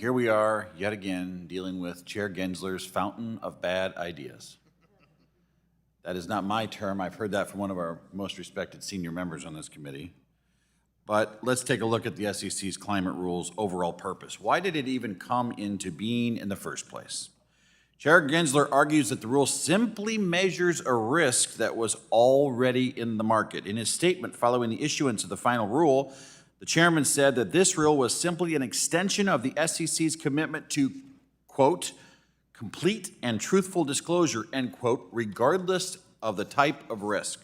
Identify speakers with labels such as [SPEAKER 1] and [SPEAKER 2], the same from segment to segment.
[SPEAKER 1] Here we are, yet again, dealing with Chair Gensler's fountain of bad ideas. That is not my term. I've heard that from one of our most respected senior members on this committee. But let's take a look at the SEC's climate rules' overall purpose. Why did it even come into being in the first place? Chair Gensler argues that the rule simply measures a risk that was already in the market. In his statement following the issuance of the final rule, the chairman said that this rule was simply an extension of the SEC's commitment to, quote, complete and truthful disclosure, end quote, regardless of the type of risk.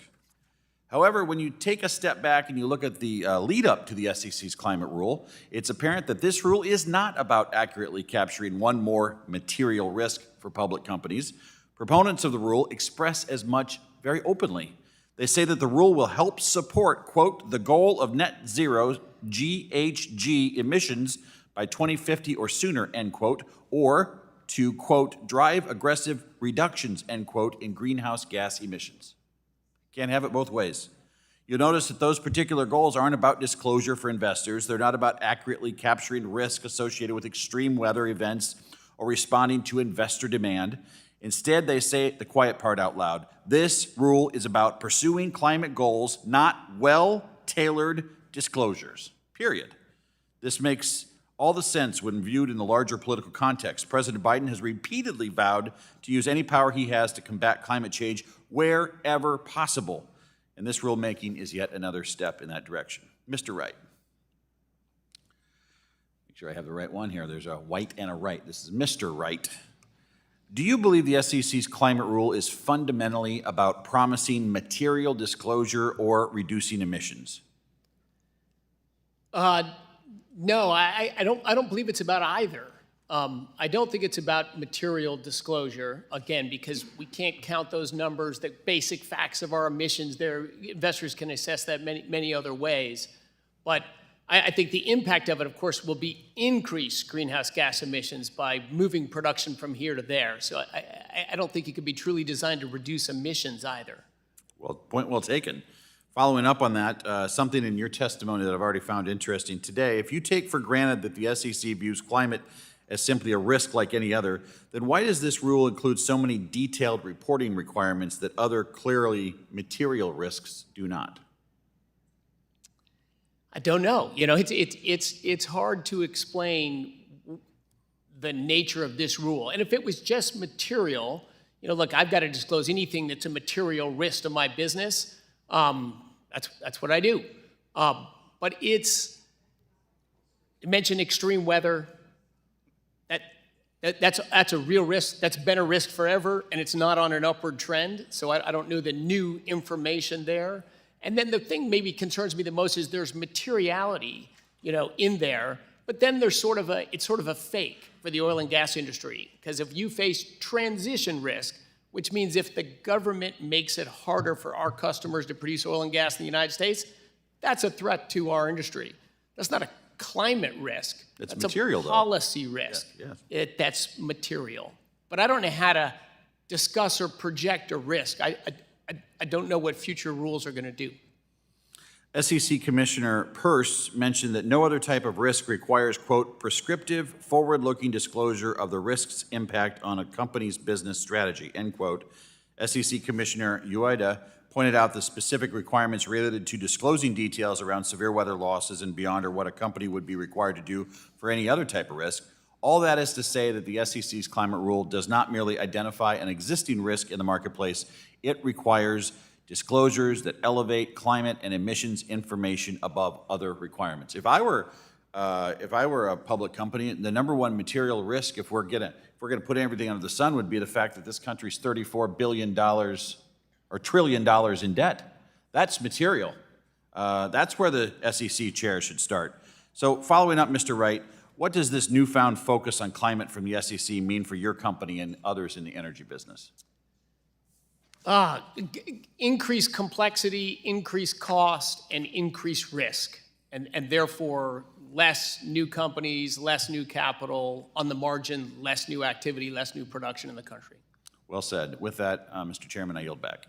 [SPEAKER 1] However, when you take a step back and you look at the lead up to the SEC's climate rule, it's apparent that this rule is not about accurately capturing one more material risk for public companies. Proponents of the rule express as much very openly. They say that the rule will help support, quote, the goal of net zero GHG emissions by 2050 or sooner, end quote, or to, quote, drive aggressive reductions, end quote, in greenhouse gas emissions. Can't have it both ways. You'll notice that those particular goals aren't about disclosure for investors. They're not about accurately capturing risk associated with extreme weather events or responding to investor demand. Instead, they say the quiet part out loud. This rule is about pursuing climate goals, not well-tailored disclosures, period. This makes all the sense when viewed in the larger political context. President Biden has repeatedly vowed to use any power he has to combat climate change wherever possible. And this rulemaking is yet another step in that direction. Mr. Wright. Make sure I have the right one here. There's a white and a right. This is Mr. Wright. Do you believe the SEC's climate rule is fundamentally about promising material disclosure or reducing emissions?
[SPEAKER 2] No, I don't believe it's about either. I don't think it's about material disclosure, again, because we can't count those numbers, the basic facts of our emissions. Investors can assess that many other ways. But I think the impact of it, of course, will be increased greenhouse gas emissions by moving production from here to there. So I don't think it could be truly designed to reduce emissions either.
[SPEAKER 1] Well, point well taken. Following up on that, something in your testimony that I've already found interesting today, if you take for granted that the SEC views climate as simply a risk like any other, then why does this rule include so many detailed reporting requirements that other clearly material risks do not?
[SPEAKER 2] I don't know. You know, it's hard to explain the nature of this rule. And if it was just material, you know, look, I've got to disclose anything that's a material risk to my business. That's what I do. But it mentioned extreme weather. That's a real risk. That's been a risk forever, and it's not on an upward trend. So I don't know the new information there. And then the thing maybe concerns me the most is there's materiality, you know, in there. But then there's it's sort of a fake for the oil and gas industry, because if you face transition risk, which means if the government makes it harder for our customers to produce oil and gas in the United States, that's a threat to our industry. That's not a climate risk.
[SPEAKER 1] That's material,
[SPEAKER 2] a policy risk.
[SPEAKER 1] Yeah.
[SPEAKER 2] That's material. But I don't know how to discuss or project a risk. I don't know what future rules are going to do.
[SPEAKER 1] SEC Commissioner Peirce mentioned that no other type of risk requires, quote, prescriptive, forward-looking disclosure of the risk's impact on a company's business strategy, end quote. SEC Commissioner Ueda pointed out the specific requirements related to disclosing details around severe weather losses and beyond or what a company would be required to do for any other type of risk. All that is to say that the SEC's climate rule does not merely identify an existing risk in the marketplace. It requires disclosures that elevate climate and emissions information above other requirements. If I were a public company, the number one material risk, if we're gonna put everything under the sun, would be the fact that this country's $34 billion or trillion dollars in debt. That's material. That's where the SEC chair should start. So, following up, Mr. Wright, what does this newfound focus on climate from the SEC mean for your company and others in the energy business?
[SPEAKER 2] Increased complexity, increased cost, and increased risk. And therefore, less new companies, less new capital, on the margin, less new activity, less new production in the country.
[SPEAKER 1] Well said. With that, Mr. Chairman, I yield back.